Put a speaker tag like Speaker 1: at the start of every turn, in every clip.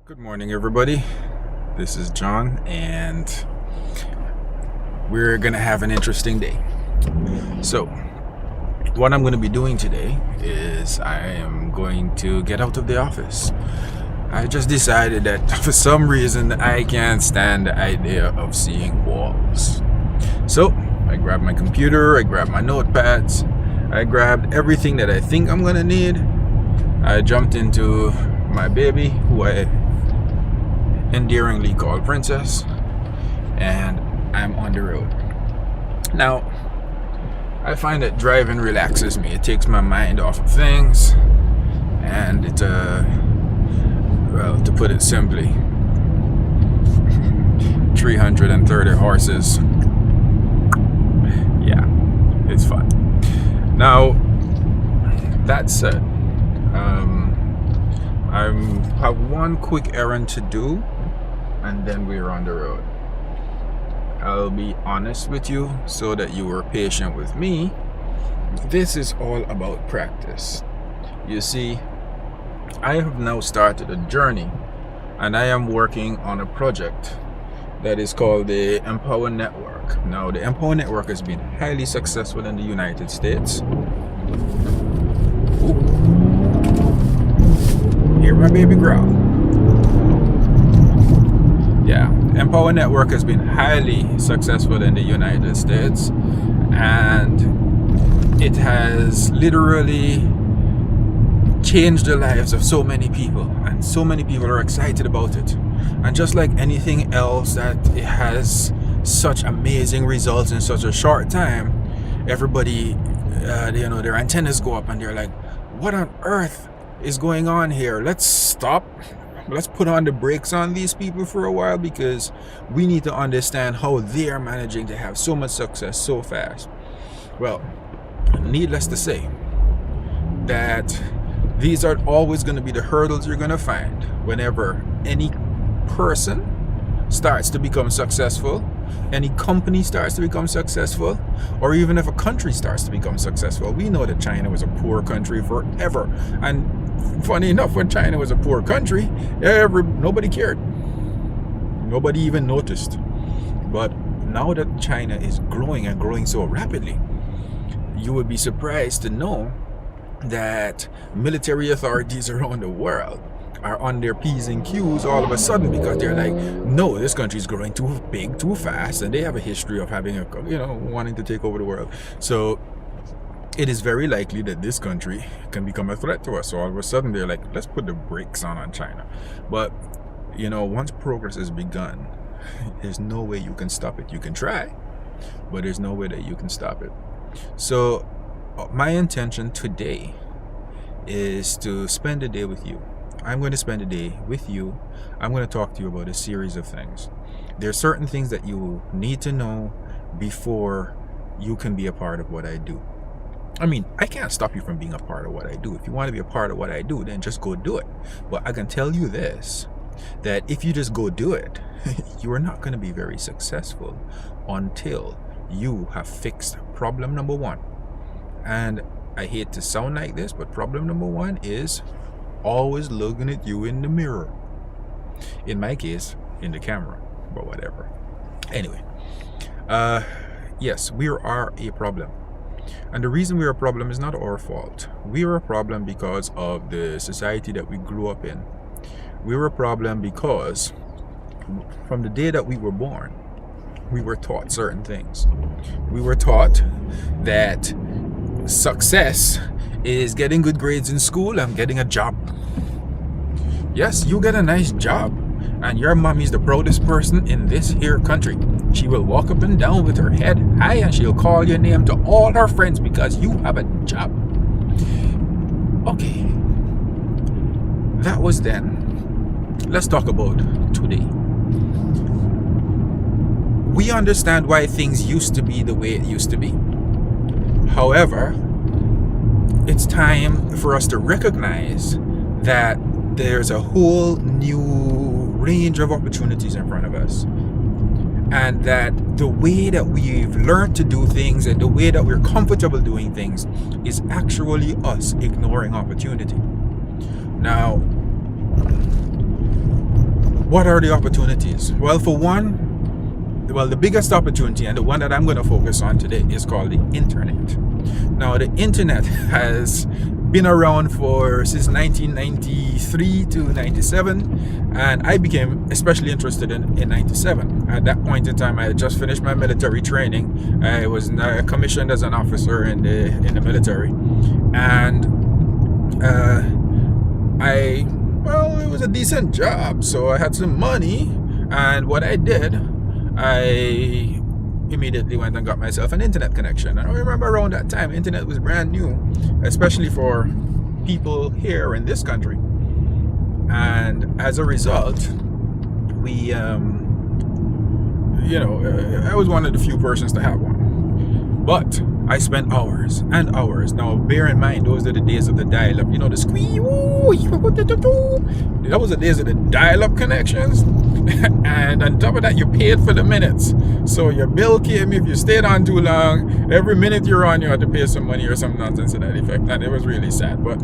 Speaker 1: Good morning, everybody. This is John, and we're gonna have an interesting day. So, what I'm gonna be doing today is I am going to get out of the office. I just decided that for some reason I can't stand the idea of seeing walls. So, I grabbed my computer, I grabbed my notepads, I grabbed everything that I think I'm gonna need. I jumped into my baby, who I endearingly called Princess, and I'm on the road. Now, I find that driving relaxes me. It takes my mind off of things, and it, well, to put it simply, 330 horses. Yeah, it's fun. Now, that said, I have one quick errand to do, and then we're on the road. I'll be honest with you so that you are patient with me. This is all about practice. You see, I have now started a journey, and I am working on a project that is called the Empower Network. Now, the Empower Network has been highly successful in the United States. Hear my baby growl. Yeah, Empower Network has been highly successful in the United States, and it has literally changed the lives of so many people, and so many people are excited about it. And just like anything else that it has such amazing results in such a short time, everybody, their antennas go up and they're like, what on earth is going on here? Let's stop. Let's put on the brakes on these people for a while, because we need to understand how they are managing to have so much success so fast. Well, needless to say that these are always going to be the hurdles you're going to find whenever any person starts to become successful, any company starts to become successful, or even if a country starts to become successful. We know that China was a poor country forever, and funny enough, when China was a poor country, nobody cared, nobody even noticed. But now that China is growing and growing so rapidly, you would be surprised to know that military authorities around the world are on their P's and Q's all of a sudden, because they're like, no, this country is growing too big, too fast, and they have a history of having wanting to take over the world. So it is very likely that this country can become a threat to us. So all of a sudden they're like, let's put the brakes on China. But once progress is begun, there's no way you can stop it. You can try, but there's no way that you can stop it. So my intention today is to spend a day with you. I'm going to spend a day with you. I'm going to talk to you about a series of things. There are certain things that you need to know before you can be a part of what I do. I mean, I can't stop you from being a part of what I do. If you want to be a part of what I do, then just go do it. But I can tell you this, that if you just go do it, you are not going to be very successful until you have fixed problem number one. And I hate to sound like this, but problem number one is always looking at you in the mirror. In my case, in the camera, but whatever. Anyway, yes, we are a problem. And the reason we're a problem is not our fault. We are a problem because of the society that we grew up in. We're a problem because from the day that we were born, we were taught certain things. We were taught that success is getting good grades in school and getting a job. Yes, you get a nice job, and your mommy's the proudest person in this here country. She will walk up and down with her head high, and she'll call your name to all her friends because you have a job. Okay, that was then. Let's talk about today. We understand why things used to be the way it used to be. However, it's time for us to recognize that there's a whole new range of opportunities in front of us, and that the way that we've learned to do things and the way that we're comfortable doing things is actually us ignoring opportunity. Now, what are the opportunities? Well, for one, the biggest opportunity, and the one that I'm going to focus on today, is called the internet. Now, the internet has been around since 1993 to 97, and I became especially interested in 97. At that point in time, I had just finished my military training. I was commissioned as an officer in the military, and it was a decent job, so I had some money, and what I did, I immediately went and got myself an internet connection. And I remember around that time, internet was brand new, especially for people here in this country. And as a result, we, I was one of the few persons to have one. But I spent hours and hours. Now, bear in mind, those are the days of the dial-up. You know, the squee. That was the days of the dial-up connections. And on top of that, you paid for the minutes. So your bill came if you stayed on too long. Every minute you're on, you had to pay some money or some nonsense to that effect. And it was really sad. But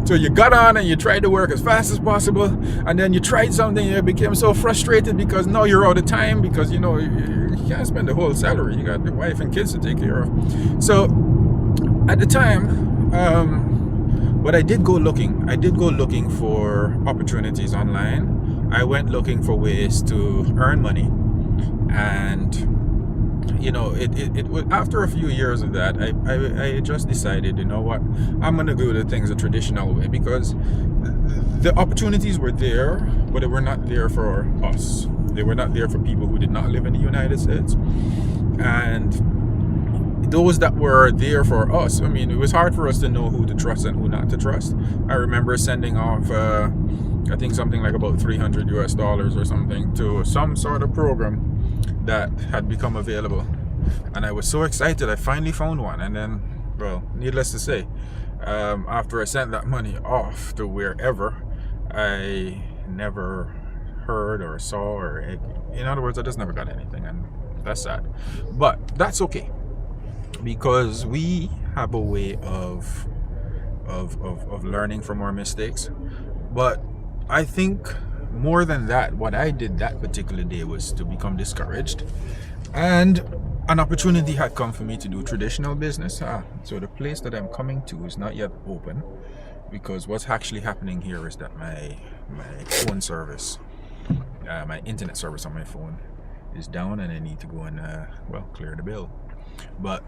Speaker 1: so you got on and you tried to work as fast as possible. And then you tried something and you became so frustrated because now you're out of time, because, you can't spend the whole salary. You got the wife and kids to take care of. So at the time, but I did go looking for opportunities online. I went looking for ways to earn money, and it was after a few years of that, I just decided, you know what, I'm gonna do the things the traditional way, because the opportunities were there, but they were not there for us. They were not there for people who did not live in the United States, and those that were there for us, it was hard for us to know who to trust and who not to trust. I remember sending off I think something like about $300 or something to some sort of program that had become available, and I was so excited. I finally found one, and then, needless to say, after I sent that money off to wherever, I never heard or saw, or in other words, I just never got anything, and that's sad. But that's okay, because we have a way of learning from our mistakes. But I think more than that, what I did that particular day was to become discouraged, and an opportunity had come for me to do traditional business. So the place that I'm coming to is not yet open, because what's actually happening here is that my phone service, my internet service on my phone is down, and I need to go and clear the bill. But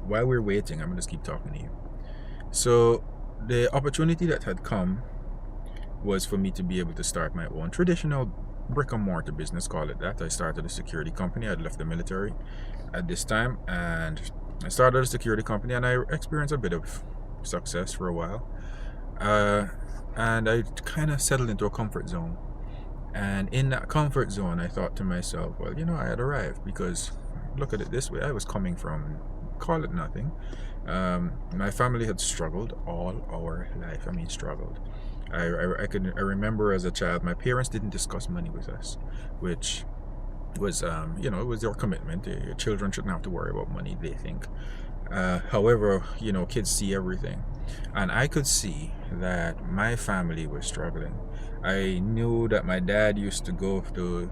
Speaker 1: while we're waiting, I'm gonna just keep talking to you. So the opportunity that had come was for me to be able to start my own traditional brick and mortar business, call it that. I started a security company. I'd left the military at this time, and I started a security company, and I experienced a bit of success for a while, and I kind of settled into a comfort zone. And in that comfort zone, I thought to myself, well, I had arrived, because look at it this way, I was coming from, call it nothing. My family had struggled all our life. Struggled. I remember as a child, my parents didn't discuss money with us, which was, it was their commitment. Your children shouldn't have to worry about money, they think. However, kids see everything, and I could see that my family was struggling. I knew that my dad used to go to,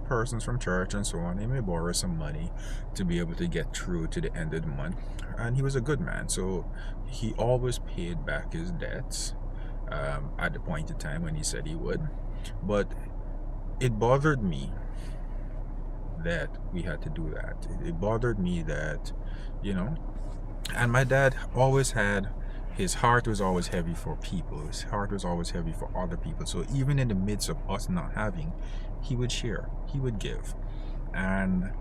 Speaker 1: persons from church and so on. He may borrow some money to be able to get through to the end of the month, and he was a good man, so he always paid back his debts at the point in time when he said he would. But it bothered me that we had to do that. It bothered me that, and my dad always had, his heart was always heavy for people. His heart was always heavy for other people. So even in the midst of us not having, he would share, he would give. And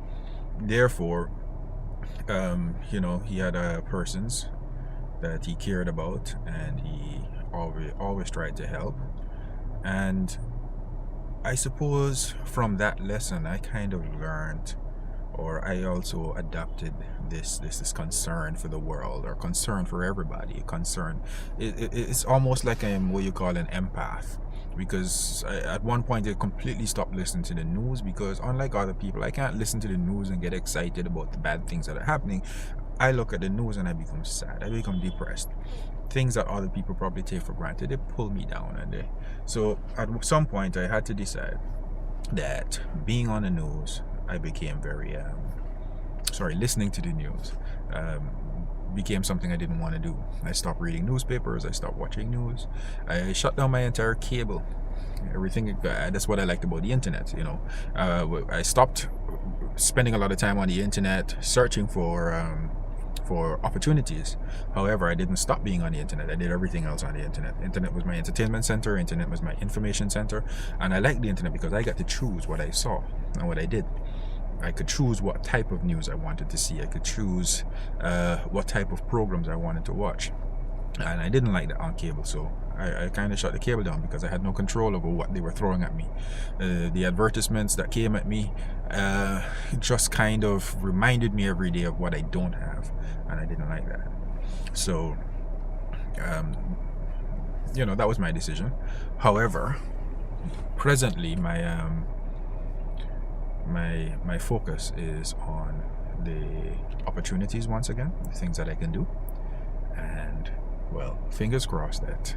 Speaker 1: therefore, he had persons that he cared about, and he always tried to help. And I suppose from that lesson, I kind of learned, or I also adopted this concern for the world, or concern for everybody. Concern. It's almost like I'm what you call an empath, because at one point I completely stopped listening to the news, because unlike other people, I can't listen to the news and get excited about the bad things that are happening. I look at the news and I become sad. I become depressed. things that other people probably take for granted, they pull me down. So at some point I had to decide that being on the news, I became very listening to the news became something I didn't want to do. I stopped reading newspapers, I stopped watching news, I shut down my entire cable, everything. That's what I liked about the internet, I stopped spending a lot of time on the internet searching for opportunities. However, I didn't stop being on the internet. I did everything else on the internet. Internet was my entertainment center, internet was my information center, and I liked the internet because I got to choose what I saw and what I did. I could choose what type of news I wanted to see. I could choose what type of programs I wanted to watch. And I didn't like that on cable, so I kind of shut the cable down because I had no control over what they were throwing at me. The advertisements that came at me just kind of reminded me every day of what I don't have, and I didn't like that. So, that was my decision. However, presently my focus is on the opportunities once again, the things that I can do, and well, fingers crossed that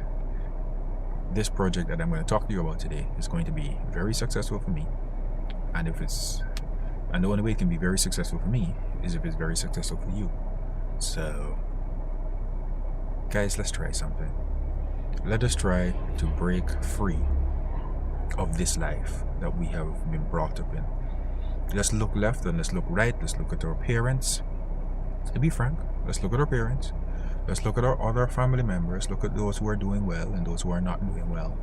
Speaker 1: this project that I'm going to talk to you about today is going to be very successful for me. And the only way it can be very successful for me is if it's very successful for you. So, guys, let's try something. Let us try to break free of this life that we have been brought up in. Let's look left and let's look right. Let's look at our parents. To be frank, let's look at our parents. Let's look at our other family members. Look at those who are doing well and those who are not doing well.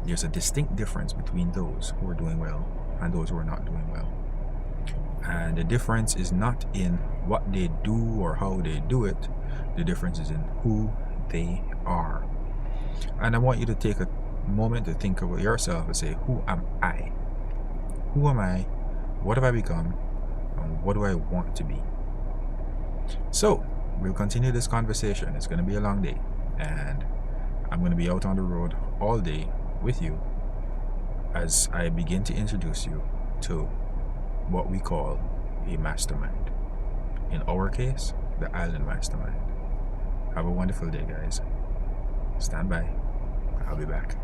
Speaker 1: There's a distinct difference between those who are doing well and those who are not doing well. And the difference is not in what they do or how they do it. The difference is in who they are. And I want you to take a moment to think about yourself and say, who am I? Who am I? What have I become? And what do I want to be? So, we'll continue this conversation. It's going to be a long day, and I'm going to be out on the road all day with you as I begin to introduce you to what we call a mastermind. In our case, the Island Mastermind. Have a wonderful day, guys. Stand by. I'll be back.